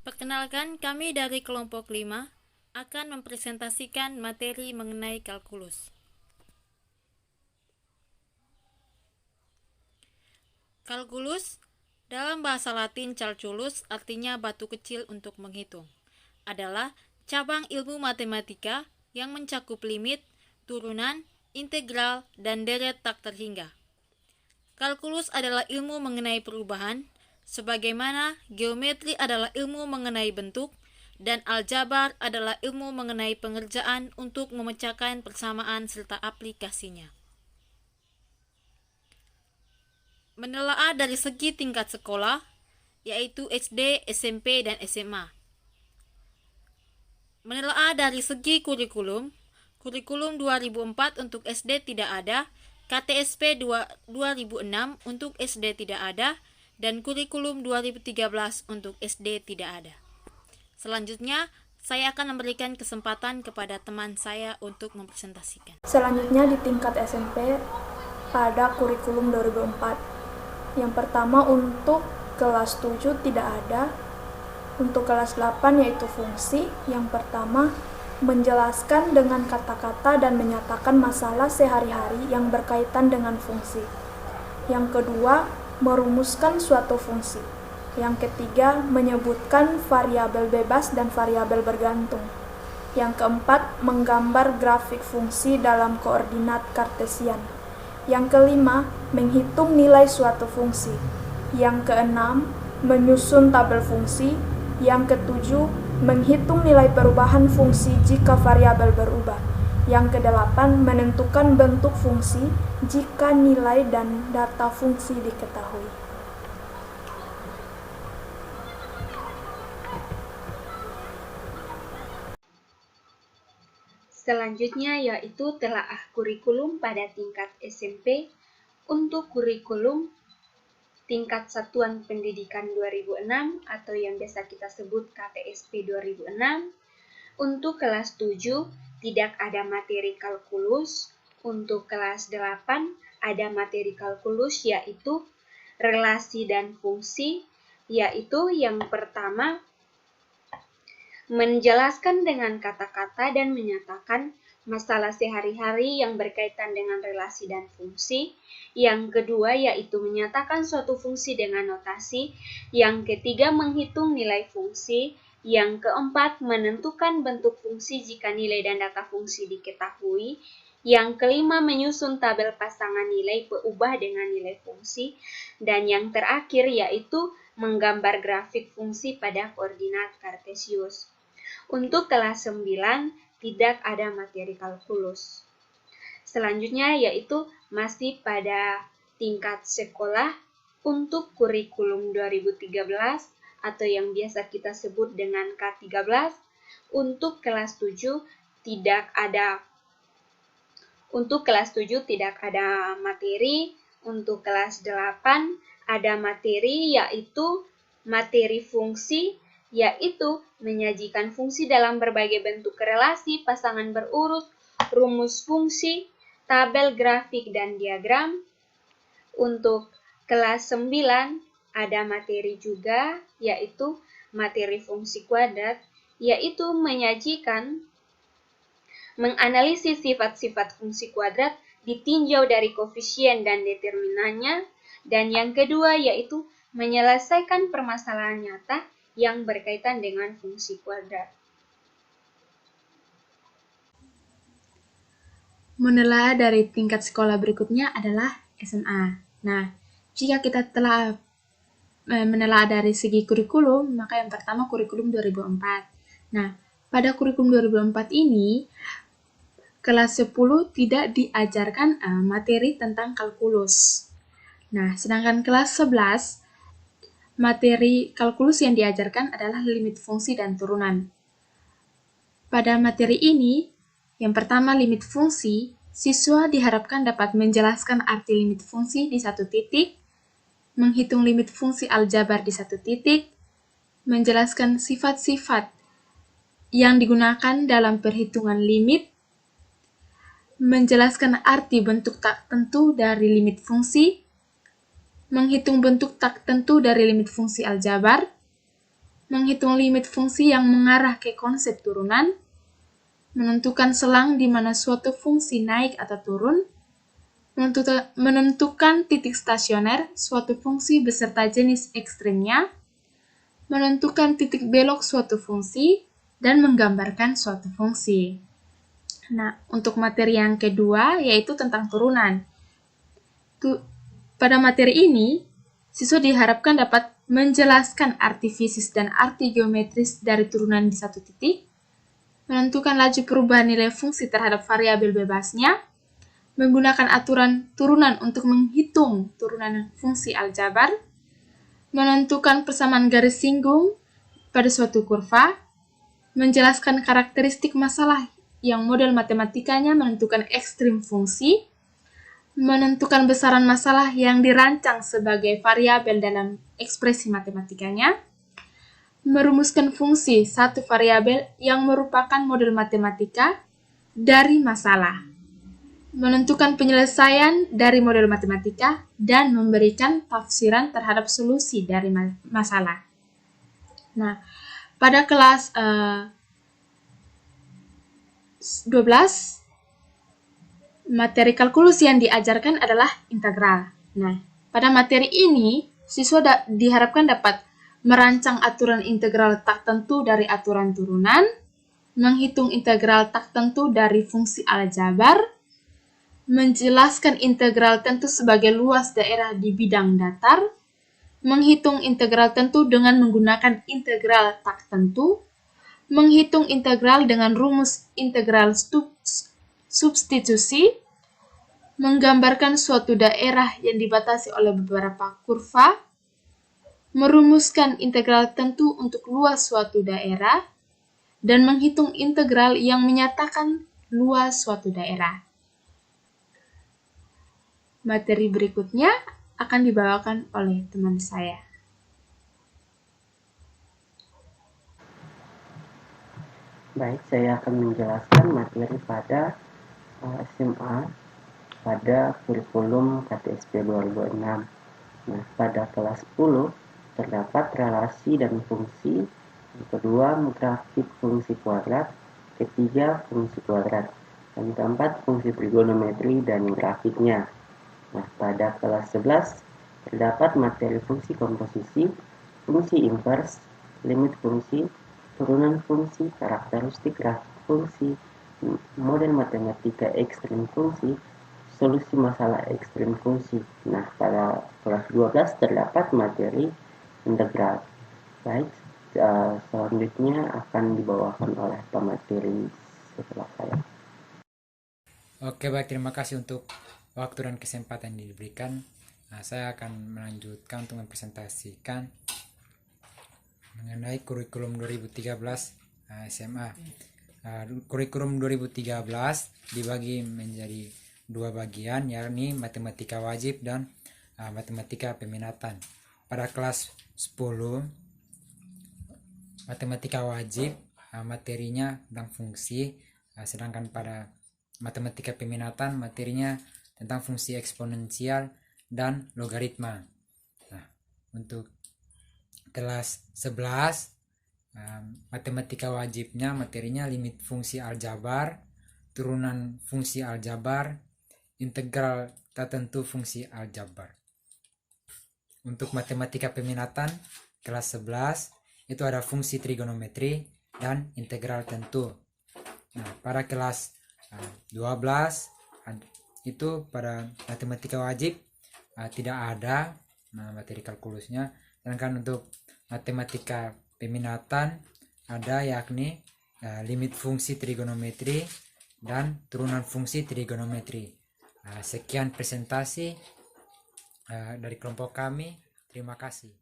Perkenalkan, kami dari kelompok 5 akan mempresentasikan materi mengenai kalkulus. Kalkulus dalam bahasa Latin calculus artinya batu kecil untuk menghitung. Adalah cabang ilmu matematika yang mencakup limit, turunan, integral, dan deret tak terhingga. Kalkulus adalah ilmu mengenai perubahan, sebagaimana geometri adalah ilmu mengenai bentuk, dan aljabar adalah ilmu mengenai pengerjaan untuk memecahkan persamaan serta aplikasinya. Menelaah dari segi tingkat sekolah, yaitu SD, SMP, dan SMA. Menelaah dari segi kurikulum 2004 untuk SD tidak ada, KTSP 2006 untuk SD tidak ada, dan kurikulum 2013 untuk SD tidak ada. Selanjutnya, saya akan memberikan kesempatan kepada teman saya untuk mempresentasikan. Selanjutnya di tingkat SMP pada kurikulum 2004. Yang pertama untuk kelas 7 tidak ada. Untuk kelas 8 yaitu fungsi. Yang pertama menjelaskan dengan kata-kata dan menyatakan masalah sehari-hari yang berkaitan dengan fungsi. Yang kedua, merumuskan suatu fungsi. Yang ketiga, menyebutkan variabel bebas dan variabel bergantung. Yang keempat, menggambar grafik fungsi dalam koordinat kartesian. Yang kelima, menghitung nilai suatu fungsi. Yang keenam, menyusun tabel fungsi. Yang ketujuh, menghitung nilai perubahan fungsi jika variabel berubah. Yang kedelapan, menentukan bentuk fungsi jika nilai dan data fungsi diketahui. Selanjutnya yaitu telaah kurikulum pada tingkat SMP untuk kurikulum tingkat satuan pendidikan 2006 atau yang biasa kita sebut KTSP 2006. Untuk kelas 7 tidak ada materi kalkulus. Untuk kelas 8 ada materi kalkulus yaitu relasi dan fungsi, yaitu yang pertama menjelaskan dengan kata-kata dan menyatakan masalah sehari-hari yang berkaitan dengan relasi dan fungsi. Yang kedua yaitu menyatakan suatu fungsi dengan notasi. Yang ketiga menghitung nilai fungsi. Yang keempat menentukan bentuk fungsi jika nilai dan data fungsi diketahui. Yang kelima menyusun tabel pasangan nilai peubah dengan nilai fungsi. Dan yang terakhir yaitu menggambar grafik fungsi pada koordinat kartesius. Untuk kelas 9 tidak ada materi kalkulus. Selanjutnya yaitu masih pada tingkat sekolah untuk kurikulum 2013 atau yang biasa kita sebut dengan K13. Untuk kelas 7 tidak ada materi. Untuk kelas 8 ada materi yaitu materi fungsi, yaitu menyajikan fungsi dalam berbagai bentuk relasi, pasangan berurut, rumus fungsi, tabel grafik, dan diagram. Untuk kelas 9 ada materi juga, yaitu materi fungsi kuadrat, yaitu menganalisis sifat-sifat fungsi kuadrat ditinjau dari koefisien dan determinannya. Dan yang kedua yaitu menyelesaikan permasalahan nyata yang berkaitan dengan fungsi kuadrat. Menelaah dari tingkat sekolah berikutnya adalah SMA. Nah, jika kita telah menelaah dari segi kurikulum, maka yang pertama kurikulum 2004. Nah, pada kurikulum 2004 ini, kelas 10 tidak diajarkan materi tentang kalkulus. Nah, sedangkan kelas 11, materi kalkulus yang diajarkan adalah limit fungsi dan turunan. Pada materi ini, yang pertama limit fungsi, siswa diharapkan dapat menjelaskan arti limit fungsi di satu titik, menghitung limit fungsi aljabar di satu titik, menjelaskan sifat-sifat yang digunakan dalam perhitungan limit, menjelaskan arti bentuk tak tentu dari limit fungsi, menghitung bentuk tak tentu dari limit fungsi aljabar, menghitung limit fungsi yang mengarah ke konsep turunan, menentukan selang di mana suatu fungsi naik atau turun, menentukan titik stasioner suatu fungsi beserta jenis ekstrimnya, menentukan titik belok suatu fungsi, dan menggambarkan suatu fungsi. Nah, untuk materi yang kedua yaitu tentang turunan. Pada materi ini, siswa diharapkan dapat menjelaskan arti fisis dan arti geometris dari turunan di satu titik, menentukan laju perubahan nilai fungsi terhadap variabel bebasnya, menggunakan aturan turunan untuk menghitung turunan fungsi aljabar, menentukan persamaan garis singgung pada suatu kurva, menjelaskan karakteristik masalah yang model matematikanya menentukan ekstrim fungsi, menentukan besaran masalah yang dirancang sebagai variabel dalam ekspresi matematikanya, merumuskan fungsi satu variabel yang merupakan model matematika dari masalah, menentukan penyelesaian dari model matematika, dan memberikan tafsiran terhadap solusi dari masalah. Nah, pada kelas 12, materi kalkulus yang diajarkan adalah integral. Nah, pada materi ini, siswa diharapkan dapat merancang aturan integral tak tentu dari aturan turunan, menghitung integral tak tentu dari fungsi aljabar, menjelaskan integral tentu sebagai luas daerah di bidang datar, menghitung integral tentu dengan menggunakan integral tak tentu, menghitung integral dengan rumus integral substitusi, menggambarkan suatu daerah yang dibatasi oleh beberapa kurva, merumuskan integral tentu untuk luas suatu daerah, dan menghitung integral yang menyatakan luas suatu daerah. Materi berikutnya akan dibawakan oleh teman saya. Baik, saya akan menjelaskan materi pada SMA pada kurikulum KTSP 2006. Nah, pada kelas 10 terdapat relasi dan fungsi, yang kedua grafik fungsi kuadrat, ketiga fungsi kuadrat, dan keempat fungsi trigonometri dan grafiknya. Nah, pada kelas 11 terdapat materi fungsi komposisi, fungsi invers, limit fungsi, turunan fungsi, karakteristik grafik fungsi, model matematika ekstrim fungsi, solusi masalah ekstrim fungsi. Nah, pada kelas 12 terdapat materi integral. Baik, selanjutnya akan dibawakan oleh pemateri setelah saya. Oke, baik, terima kasih untuk waktu dan kesempatan yang diberikan. Nah, saya akan melanjutkan untuk mempresentasikan mengenai kurikulum 2013 SMA. Kurikulum 2013 dibagi menjadi dua bagian, yakni matematika wajib dan matematika peminatan. Pada kelas 10 matematika wajib materinya tentang fungsi, sedangkan pada matematika peminatan materinya tentang fungsi eksponensial dan logaritma. Nah, untuk kelas 11 matematika wajibnya materinya limit fungsi aljabar, turunan fungsi aljabar, integral tak tentu fungsi aljabar. Untuk matematika peminatan kelas 11 itu ada fungsi trigonometri dan integral tentu. Nah, pada kelas 12 itu pada matematika wajib tidak ada materi kalkulusnya, sedangkan untuk matematika peminatan ada, yakni limit fungsi trigonometri dan turunan fungsi trigonometri. Sekian presentasi dari kelompok kami. Terima kasih.